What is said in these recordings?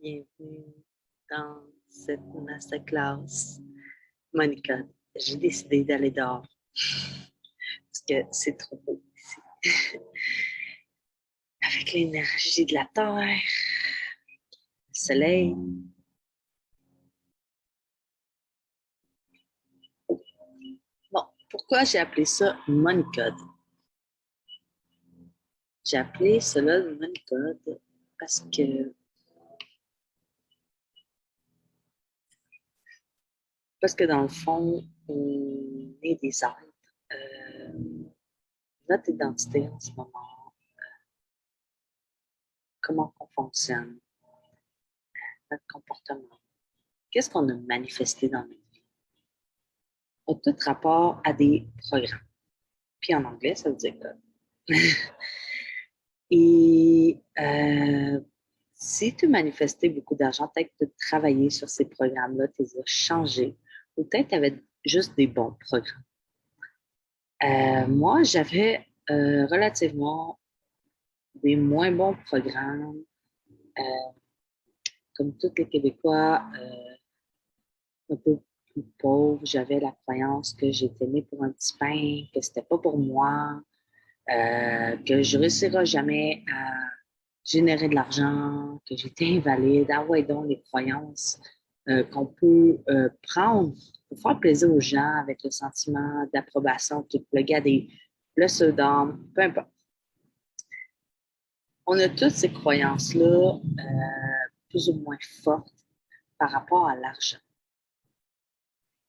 bienvenue dans cette masterclass Monica. J'ai décidé d'aller dehors parce que c'est trop beau ici. Avec l'énergie de la terre, le soleil. Bon, pourquoi j'ai appelé ça Monicode? J'ai appelé cela Monicode parce que dans le fond, on est des êtres. Notre identité en ce moment, comment on fonctionne, notre comportement, qu'est-ce qu'on a manifesté dans notre vie, a tout rapport à des programmes. Puis en anglais, ça veut dire code. Et si tu manifestais beaucoup d'argent, peut-être que tu travaillais sur ces programmes-là, tu les as changés, ou peut-être tu avais juste des bons programmes. Moi, j'avais relativement des moins bons programmes. Comme tous les Québécois, un peu plus pauvres, j'avais la croyance que j'étais née pour un petit pain, que c'était pas pour moi, que je ne réussirais jamais à générer de l'argent, que j'étais invalide. Ah ouais, donc les croyances qu'on peut prendre pour faire plaisir aux gens avec le sentiment d'approbation, qui le gars des le Sodome, peu importe. On a toutes ces croyances-là plus ou moins fortes par rapport à l'argent.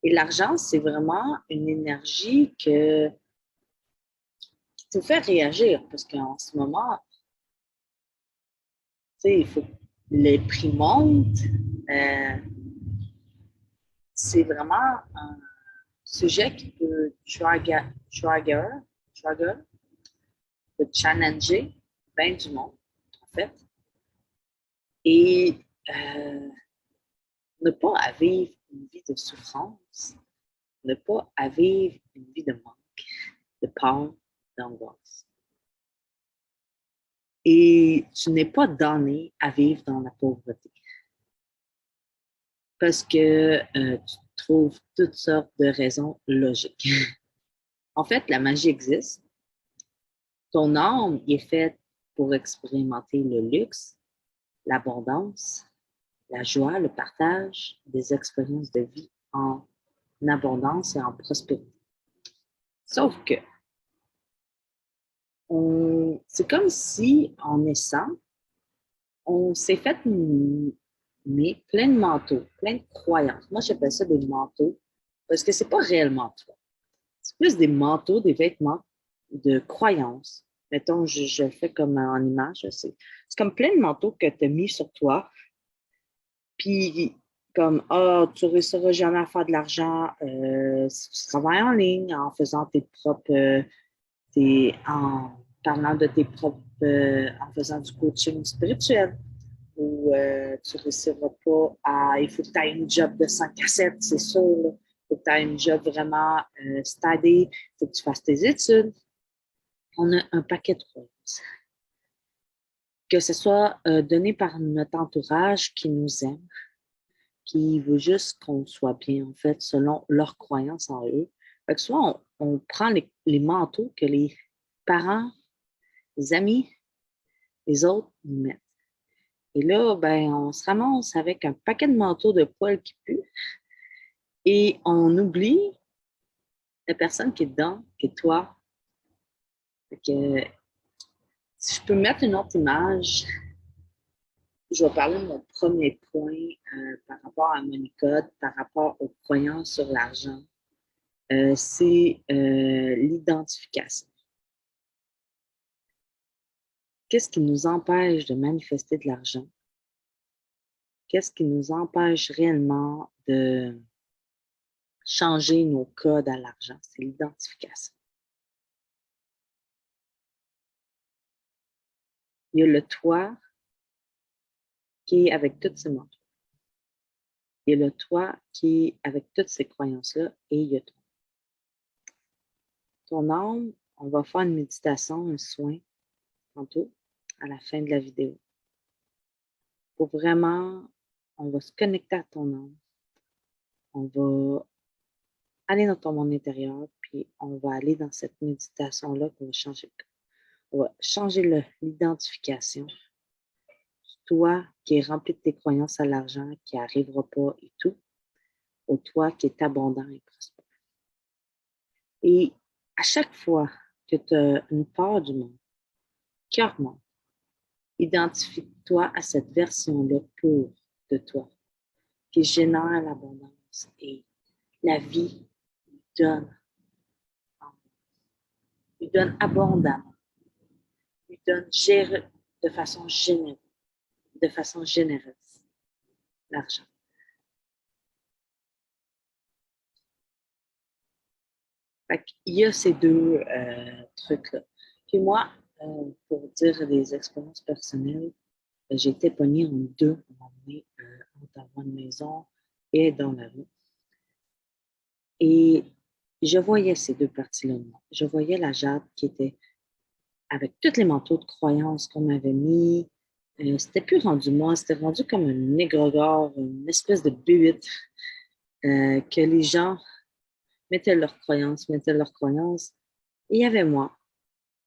Et l'argent, c'est vraiment une énergie qui te fait réagir parce qu'en ce moment, tu sais, il faut que les prix montent. Euh, c'est vraiment un sujet qui peut peut challenger bien du monde, en fait. Et ne pas à vivre une vie de souffrance, ne pas à vivre une vie de manque, de peur, d'angoisse. Et tu n'es pas donné à vivre dans la pauvreté. Parce que tu trouves toutes sortes de raisons logiques. En fait, la magie existe. Ton âme est faite pour expérimenter le luxe, l'abondance, la joie, le partage des expériences de vie en abondance et en prospérité. Sauf que c'est comme si, en naissant, on s'est fait mais plein de manteaux, plein de croyances. Moi, j'appelle ça des manteaux parce que c'est pas réellement toi. C'est plus des manteaux, des vêtements de croyances. Mettons, je le fais comme en image. C'est comme plein de manteaux que tu as mis sur toi. Puis, comme, ah, tu ne réussiras jamais à faire de l'argent si tu travailles en ligne, en faisant en parlant de tes propres, en faisant du coaching spirituel. Ou tu ne réussiras pas à. Il faut que tu aies une job de 5 à 7, c'est sûr. Il faut que tu aies une job vraiment steady. Il faut que tu fasses tes études. On a un paquet de choses. Que ce soit donné par notre entourage qui nous aime, qui veut juste qu'on soit bien, en fait, selon leurs croyances en eux. Fait que soit on prend les manteaux que les parents, les amis, les autres nous mettent. Et là, ben, on se ramasse avec un paquet de manteaux de poils qui puent et on oublie la personne qui est dedans, qui est toi. Fait que, si je peux mettre une autre image, je vais parler de mon premier point par rapport à Monicode, par rapport aux croyances sur l'argent. C'est l'identification. Qu'est-ce qui nous empêche de manifester de l'argent? Qu'est-ce qui nous empêche réellement de changer nos codes à l'argent? C'est l'identification. Il y a le toi qui est avec toutes ces menteurs. Il y a le toi qui est avec toutes ces croyances-là et il y a toi. Ton âme, on va faire une méditation, un soin tantôt, à la fin de la vidéo. pour vraiment, on va se connecter à ton âme. On va aller dans ton monde intérieur, puis on va aller dans cette méditation-là qu'on va changer. On va changer l'identification. Toi qui es rempli de tes croyances à l'argent, qui n'arrivera pas et tout, au toi qui est abondant et prospère. Et à chaque fois que tu as une part du monde qui augmente, identifie-toi à cette version-là pure de toi qui génère l'abondance et la vie donne, lui donne abondamment, lui donne de façon généreuse, l'argent. Fait qu'il y a ces deux trucs-là. Puis moi, pour dire des expériences personnelles, j'ai été pognée en deux à un moment donné, dans une maison et dans la rue. Et je voyais ces deux parties-là de moi. Je voyais la Jade qui était avec tous les manteaux de croyances qu'on m'avait mis. C'était plus rendu moi, c'était rendu comme un égrégore, une espèce de butte que les gens mettaient leurs croyances. Et il y avait moi,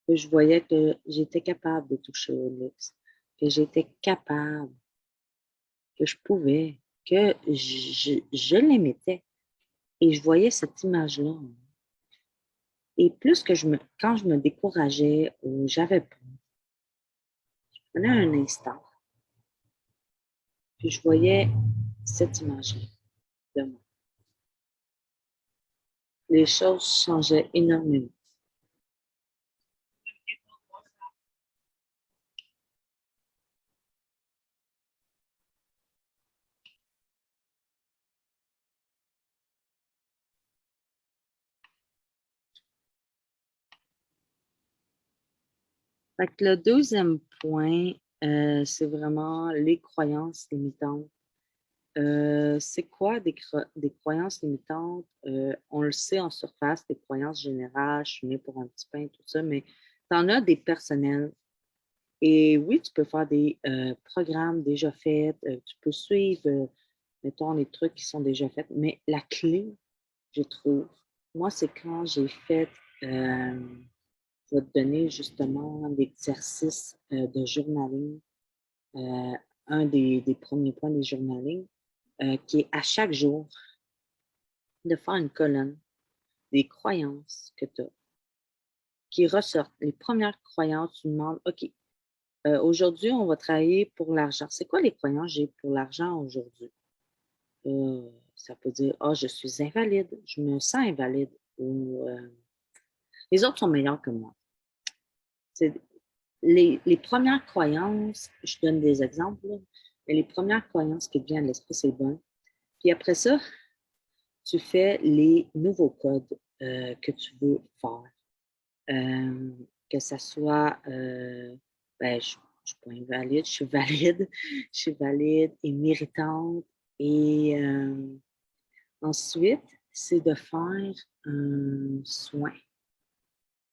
que je voyais que j'étais capable de toucher au luxe, que j'étais capable, que je pouvais, que je l'émettais. Et je voyais cette image-là. Et plus que quand je me décourageais ou j'avais peur, je prenais un instant, puis je voyais cette image-là de moi. Les choses changeaient énormément. Fait que le deuxième point, c'est vraiment les croyances limitantes. C'est quoi des croyances limitantes? On le sait en surface, des croyances générales, je suis née pour un petit pain, tout ça, mais tu en as des personnels. Et oui, tu peux faire des programmes déjà faits, tu peux suivre, mettons, les trucs qui sont déjà faits, mais la clé, je trouve, moi, c'est quand j'ai fait, je vais te donner justement l'exercice de journaling, euh, un des premiers points des journaling, qui est à chaque jour de faire une colonne des croyances que tu as, qui ressortent. Les premières croyances, tu demandes, OK, aujourd'hui, on va travailler pour l'argent. C'est quoi les croyances que j'ai pour l'argent aujourd'hui? Ça peut dire, ah, je suis invalide, je me sens invalide, ou les autres sont meilleurs que moi. C'est les premières croyances, je donne des exemples, là, mais les premières croyances qui te viennent à l'esprit, c'est bon. Puis après ça, tu fais les nouveaux codes que tu veux faire. Que ça soit, ben, je ne suis pas invalide, je suis valide, je suis valide et méritante. Et ensuite, c'est de faire un soin.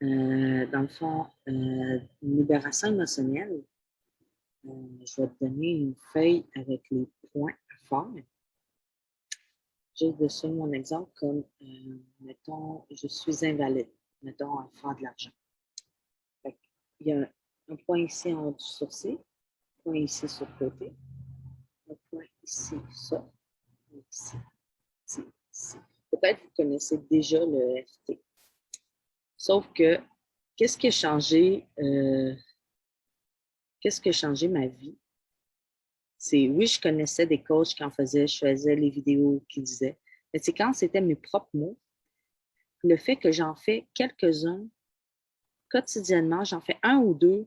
Dans le fond, une libération émotionnelle. Je vais te donner une feuille avec les points à faire. Juste de ça, mon exemple, comme, mettons, je suis invalide, mettons, à faire de l'argent. Il y a un point ici en haut du sourcil, un point ici sur le côté, un point ici, ça, ici, ici, ici. Peut-être que vous connaissez déjà le FT. Sauf que, qu'est-ce qui a changé, ma vie? C'est, oui, je connaissais des coachs qui en faisaient, je faisais les vidéos qu'ils disaient, mais c'est quand c'était mes propres mots, le fait que j'en fais quelques-uns quotidiennement, j'en fais un ou deux